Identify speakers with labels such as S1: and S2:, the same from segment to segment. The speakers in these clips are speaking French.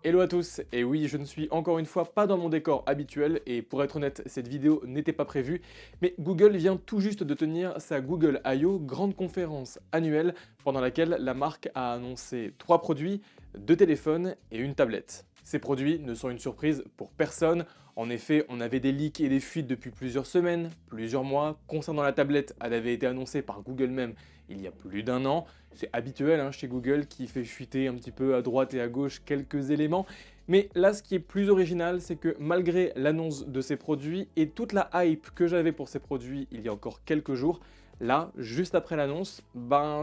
S1: Hello à tous, et oui, je ne suis encore une fois pas dans mon décor habituel, et pour être honnête, cette vidéo n'était pas prévue, mais Google vient tout juste de tenir sa Google I/O, grande conférence annuelle, pendant laquelle la marque a annoncé 3 produits, 2 téléphones et une tablette. Ces produits ne sont une surprise pour personne, en effet, on avait des leaks et des fuites depuis plusieurs semaines, plusieurs mois, concernant la tablette, elle avait été annoncée par Google même il y a plus d'un an. C'est habituel chez Google qui fait fuiter un petit peu à droite et à gauche quelques éléments. Mais là, ce qui est plus original, c'est que malgré l'annonce de ces produits et toute la hype que j'avais pour ces produits il y a encore quelques jours, là, juste après l'annonce,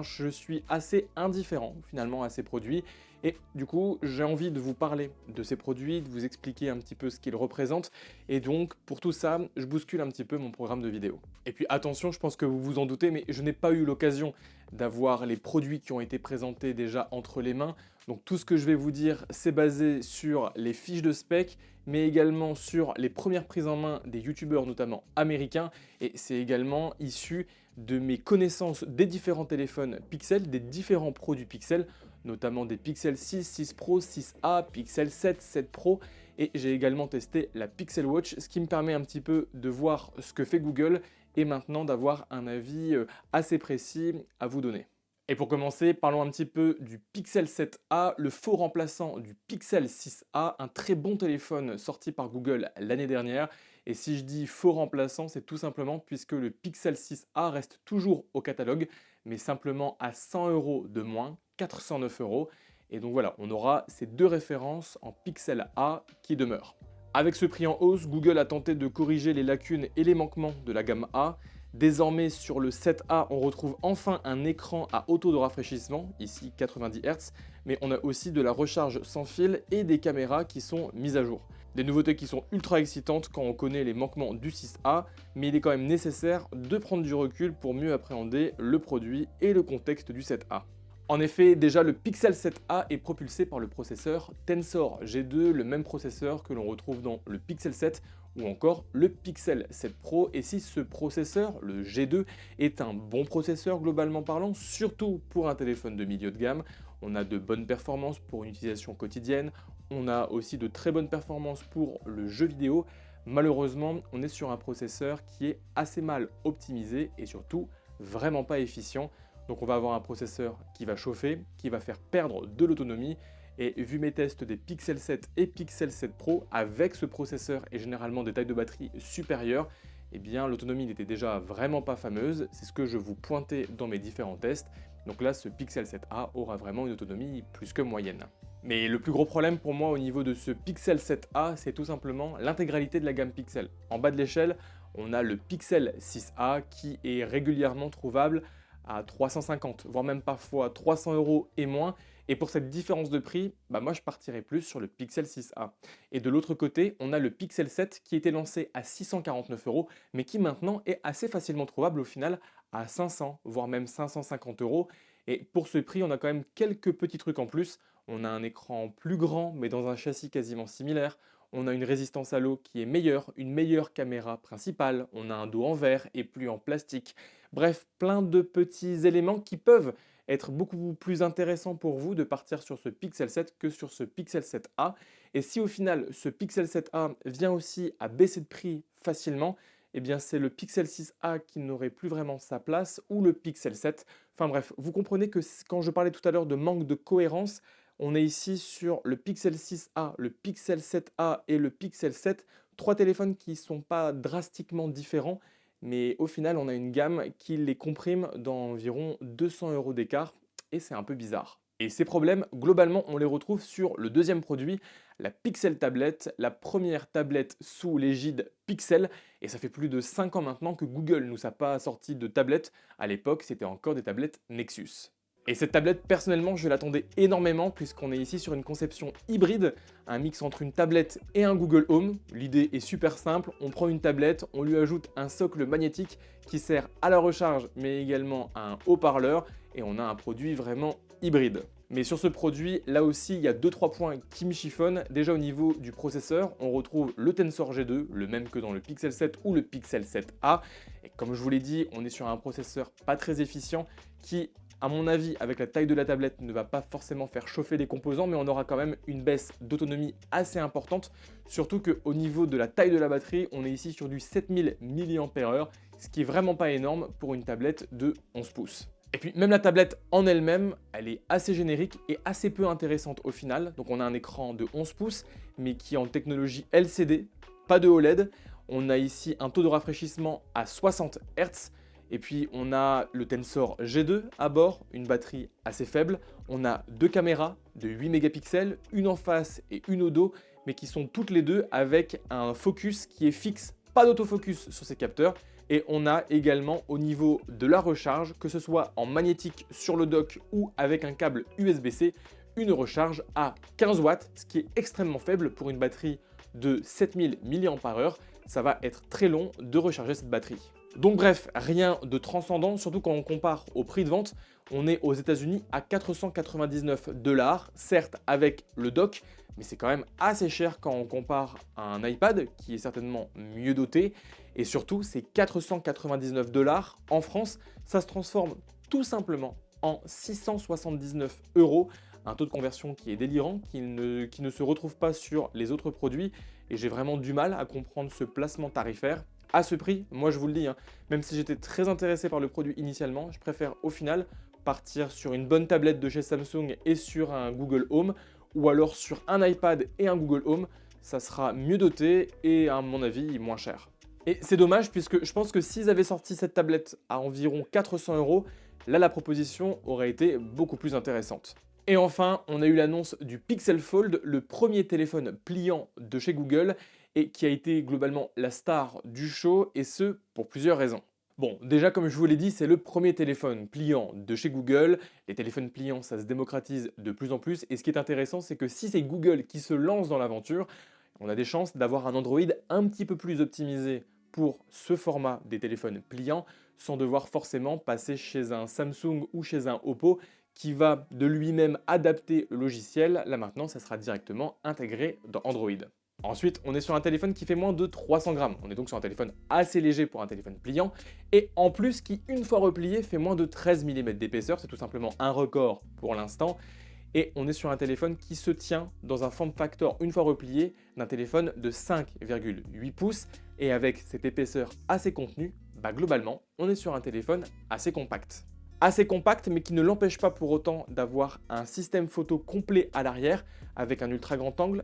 S1: je suis assez indifférent finalement à ces produits. Et du coup, j'ai envie de vous parler de ces produits, de vous expliquer un petit peu ce qu'ils représentent. Et donc, pour tout ça, je bouscule un petit peu mon programme de vidéo. Et puis attention, je pense que vous vous en doutez, mais je n'ai pas eu l'occasion d'avoir les produits qui ont été présentés déjà entre les mains. Donc tout ce que je vais vous dire, c'est basé sur les fiches de spec, mais également sur les premières prises en main des youtubeurs, notamment américains, et c'est également issu de mes connaissances des différents téléphones Pixel, des différents produits Pixel, notamment des Pixel 6, 6 Pro, 6a, Pixel 7, 7 Pro, et j'ai également testé la Pixel Watch, ce qui me permet un petit peu de voir ce que fait Google et maintenant d'avoir un avis assez précis à vous donner. Et pour commencer, parlons un petit peu du Pixel 7a, le faux remplaçant du Pixel 6a, un très bon téléphone sorti par Google l'année dernière. Et si je dis faux remplaçant, c'est tout simplement puisque le Pixel 6a reste toujours au catalogue, mais simplement à 100 € de moins, 409 €. Et donc voilà, on aura ces deux références en Pixel A qui demeurent. Avec ce prix en hausse, Google a tenté de corriger les lacunes et les manquements de la gamme A. Désormais, sur le 7A, on retrouve enfin un écran à auto de rafraîchissement, ici 90 Hz, mais on a aussi de la recharge sans fil et des caméras qui sont mises à jour. Des nouveautés qui sont ultra excitantes quand on connaît les manquements du 6A, mais il est quand même nécessaire de prendre du recul pour mieux appréhender le produit et le contexte du 7A. En effet, déjà le Pixel 7a est propulsé par le processeur Tensor G2, le même processeur que l'on retrouve dans le Pixel 7 ou encore le Pixel 7 Pro. Et si ce processeur, le G2, est un bon processeur globalement parlant, surtout pour un téléphone de milieu de gamme, on a de bonnes performances pour une utilisation quotidienne, on a aussi de très bonnes performances pour le jeu vidéo. Malheureusement, on est sur un processeur qui est assez mal optimisé et surtout vraiment pas efficient. Donc on va avoir un processeur qui va chauffer, qui va faire perdre de l'autonomie. Et vu mes tests des Pixel 7 et Pixel 7 Pro, avec ce processeur et généralement des tailles de batterie supérieures, eh bien l'autonomie n'était déjà vraiment pas fameuse. C'est ce que je vous pointais dans mes différents tests. Donc là, ce Pixel 7a aura vraiment une autonomie plus que moyenne. Mais le plus gros problème pour moi au niveau de ce Pixel 7a, c'est tout simplement l'intégralité de la gamme Pixel. En bas de l'échelle, on a le Pixel 6a qui est régulièrement trouvable à 350, voire même parfois 300 € et moins. Et pour cette différence de prix, moi je partirais plus sur le Pixel 6a. Et de l'autre côté, on a le Pixel 7 qui était lancé à 649 €, mais qui maintenant est assez facilement trouvable au final à 500, voire même 550 €. Et pour ce prix, on a quand même quelques petits trucs en plus. On a un écran plus grand, mais dans un châssis quasiment similaire. On a une résistance à l'eau qui est meilleure, une meilleure caméra principale. On a un dos en verre et plus en plastique. Bref, plein de petits éléments qui peuvent être beaucoup plus intéressants pour vous de partir sur ce Pixel 7 que sur ce Pixel 7a. Et si au final ce Pixel 7a vient aussi à baisser de prix facilement, eh bien c'est le Pixel 6a qui n'aurait plus vraiment sa place ou le Pixel 7. Enfin bref, vous comprenez que quand je parlais tout à l'heure de manque de cohérence, on est ici sur le Pixel 6a, le Pixel 7a et le Pixel 7, trois téléphones qui ne sont pas drastiquement différents, mais au final, on a une gamme qui les comprime dans environ 200 € d'écart, et c'est un peu bizarre. Et ces problèmes, globalement, on les retrouve sur le deuxième produit, la Pixel Tablet, la première tablette sous l'égide Pixel, et ça fait plus de 5 ans maintenant que Google ne nous a pas sorti de tablette. À l'époque, c'était encore des tablettes Nexus. Et cette tablette, personnellement, je l'attendais énormément puisqu'on est ici sur une conception hybride, un mix entre une tablette et un Google Home. L'idée est super simple, on prend une tablette, on lui ajoute un socle magnétique qui sert à la recharge mais également à un haut-parleur et on a un produit vraiment hybride. Mais sur ce produit, là aussi, il y a 2-3 points qui me chiffonnent. Déjà au niveau du processeur, on retrouve le Tensor G2, le même que dans le Pixel 7 ou le Pixel 7a. Et comme je vous l'ai dit, on est sur un processeur pas très efficient qui à mon avis, avec la taille de la tablette, ne va pas forcément faire chauffer les composants, mais on aura quand même une baisse d'autonomie assez importante, surtout qu'au niveau de la taille de la batterie, on est ici sur du 7000 mAh, ce qui est vraiment pas énorme pour une tablette de 11 pouces. Et puis même la tablette en elle-même, elle est assez générique et assez peu intéressante au final. Donc on a un écran de 11 pouces, mais qui est en technologie LCD, pas de OLED. On a ici un taux de rafraîchissement à 60 Hz. Et puis on a le Tensor G2 à bord, une batterie assez faible. On a deux caméras de 8 mégapixels, une en face et une au dos, mais qui sont toutes les deux avec un focus qui est fixe, pas d'autofocus sur ces capteurs. Et on a également au niveau de la recharge, que ce soit en magnétique sur le dock ou avec un câble USB-C, une recharge à 15 watts, ce qui est extrêmement faible pour une batterie de 7000 mAh. Ça va être très long de recharger cette batterie. Donc bref, rien de transcendant, surtout quand on compare au prix de vente. On est aux États-Unis à 499 $, certes avec le dock, mais c'est quand même assez cher quand on compare à un iPad qui est certainement mieux doté. Et surtout, ces 499 $ en France, ça se transforme tout simplement en 679 €, un taux de conversion qui est délirant, qui ne se retrouve pas sur les autres produits. Et j'ai vraiment du mal à comprendre ce placement tarifaire. À ce prix, moi je vous le dis, même si j'étais très intéressé par le produit initialement, je préfère au final partir sur une bonne tablette de chez Samsung et sur un Google Home, ou alors sur un iPad et un Google Home. Ça sera mieux doté et à mon avis moins cher. Et c'est dommage puisque je pense que s'ils avaient sorti cette tablette à environ 400 €, là la proposition aurait été beaucoup plus intéressante. Et enfin, on a eu l'annonce du Pixel Fold, le premier téléphone pliant de chez Google et qui a été globalement la star du show, et ce pour plusieurs raisons. Bon, déjà comme je vous l'ai dit, c'est le premier téléphone pliant de chez Google. Les téléphones pliants, ça se démocratise de plus en plus, et ce qui est intéressant, c'est que si c'est Google qui se lance dans l'aventure, on a des chances d'avoir un Android un petit peu plus optimisé pour ce format des téléphones pliants, sans devoir forcément passer chez un Samsung ou chez un Oppo qui va de lui-même adapter le logiciel. Là maintenant, ça sera directement intégré dans Android. Ensuite, on est sur un téléphone qui fait moins de 300 grammes. On est donc sur un téléphone assez léger pour un téléphone pliant, et en plus qui, une fois replié, fait moins de 13 mm d'épaisseur. C'est tout simplement un record pour l'instant. Et on est sur un téléphone qui se tient dans un form factor, une fois replié, d'un téléphone de 5,8 pouces. Et avec cette épaisseur assez contenue, globalement, on est sur un téléphone assez compact. Assez compact, mais qui ne l'empêche pas pour autant d'avoir un système photo complet à l'arrière, avec un ultra grand angle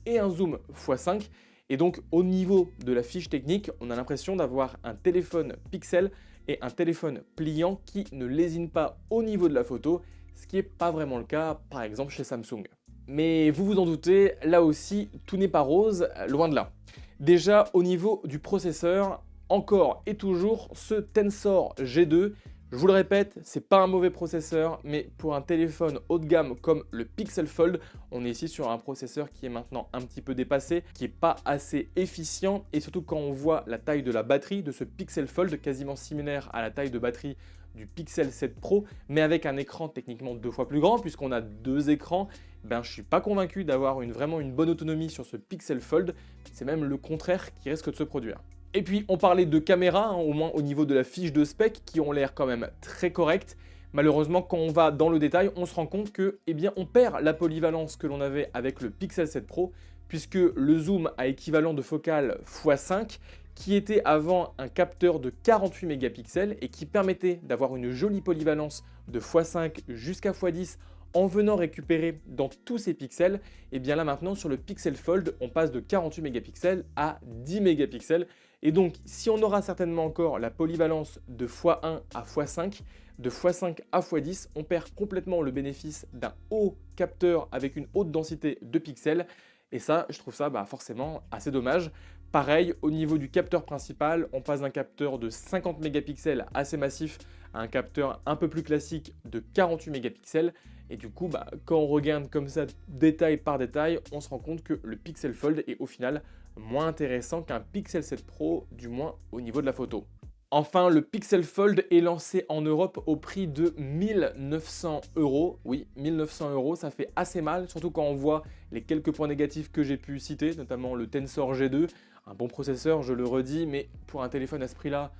S1: et un zoom x5. Et donc au niveau de la fiche technique, on a l'impression d'avoir un téléphone Pixel et un téléphone pliant qui ne lésine pas au niveau de la photo, ce qui n'est pas vraiment le cas par exemple chez Samsung. Mais vous vous en doutez, là aussi tout n'est pas rose, loin de là. Déjà au niveau du processeur, encore et toujours ce Tensor G2. Je vous le répète, c'est pas un mauvais processeur, mais pour un téléphone haut de gamme comme le Pixel Fold, on est ici sur un processeur qui est maintenant un petit peu dépassé, qui n'est pas assez efficient, et surtout quand on voit la taille de la batterie de ce Pixel Fold, quasiment similaire à la taille de batterie du Pixel 7 Pro, mais avec un écran techniquement 2 fois plus grand, puisqu'on a deux écrans. Je ne suis pas convaincu d'avoir vraiment une bonne autonomie sur ce Pixel Fold. C'est même le contraire qui risque de se produire. Et puis on parlait de caméras, au moins au niveau de la fiche de spec, qui ont l'air quand même très correctes. Malheureusement, quand on va dans le détail, on se rend compte que, on perd la polyvalence que l'on avait avec le Pixel 7 Pro, puisque le zoom à équivalent de focale x5, qui était avant un capteur de 48 mégapixels et qui permettait d'avoir une jolie polyvalence de x5 jusqu'à x10 en venant récupérer dans tous ces pixels, et bien là maintenant sur le Pixel Fold, on passe de 48 mégapixels à 10 mégapixels. Et donc si on aura certainement encore la polyvalence de x1 à x5, de x5 à x10, on perd complètement le bénéfice d'un haut capteur avec une haute densité de pixels. Et ça, je trouve ça forcément assez dommage. Pareil, au niveau du capteur principal, on passe d'un capteur de 50 mégapixels assez massif à un capteur un peu plus classique de 48 mégapixels. Et du coup, quand on regarde comme ça détail par détail, on se rend compte que le Pixel Fold est au final moins intéressant qu'un Pixel 7 Pro, du moins au niveau de la photo. Enfin, le Pixel Fold est lancé en Europe au prix de 1900 €. Oui, 1900 €, ça fait assez mal, surtout quand on voit les quelques points négatifs que j'ai pu citer, notamment le Tensor G2, un bon processeur, je le redis, mais pour un téléphone à ce prix-là,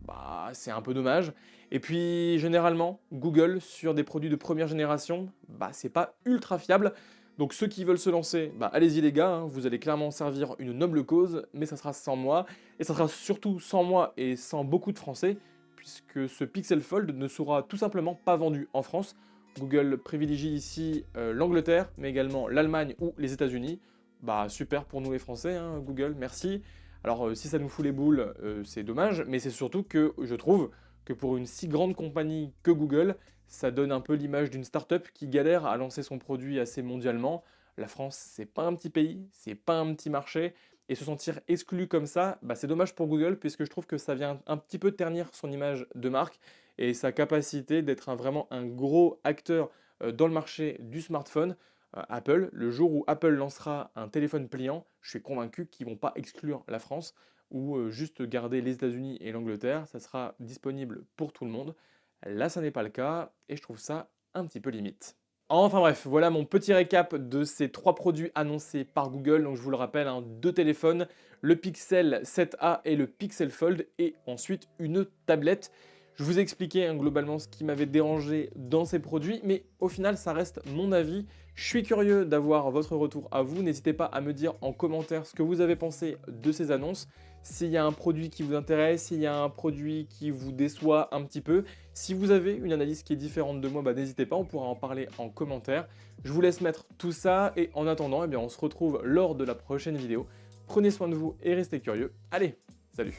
S1: bah, c'est un peu dommage. Et puis, généralement, Google, sur des produits de première génération, bah, c'est pas ultra fiable. Donc, ceux qui veulent se lancer, bah, allez-y les gars, hein, vous allez clairement servir une noble cause, mais ça sera sans moi. Et ça sera surtout sans moi et sans beaucoup de Français, puisque ce Pixel Fold ne sera tout simplement pas vendu en France. Google privilégie ici l'Angleterre, mais également l'Allemagne ou les États-Unis. Bah, super pour nous les Français, hein, Google, merci. Alors, si ça nous fout les boules, c'est dommage, mais c'est surtout que je trouve que pour une si grande compagnie que Google, ça donne un peu l'image d'une start-up qui galère à lancer son produit assez mondialement. La France, c'est pas un petit pays, c'est pas un petit marché, et se sentir exclu comme ça, bah, c'est dommage pour Google, puisque je trouve que ça vient un petit peu ternir son image de marque et sa capacité d'être vraiment un gros acteur dans le marché du smartphone. Apple, le jour où Apple lancera un téléphone pliant, je suis convaincu qu'ils ne vont pas exclure la France ou juste garder les États-Unis et l'Angleterre, ça sera disponible pour tout le monde. Là, ça n'est pas le cas et je trouve ça un petit peu limite. Enfin bref, voilà mon petit récap de ces 3 produits annoncés par Google. Donc je vous le rappelle, hein, 2 téléphones, le Pixel 7a et le Pixel Fold, et ensuite une tablette. Je vous ai expliqué hein, globalement ce qui m'avait dérangé dans ces produits, mais au final ça reste mon avis. Je suis curieux d'avoir votre retour à vous. N'hésitez pas à me dire en commentaire ce que vous avez pensé de ces annonces. S'il y a un produit qui vous intéresse, s'il y a un produit qui vous déçoit un petit peu. Si vous avez une analyse qui est différente de moi, bah, n'hésitez pas, on pourra en parler en commentaire. Je vous laisse mettre tout ça et en attendant, eh bien, on se retrouve lors de la prochaine vidéo. Prenez soin de vous et restez curieux. Allez, salut!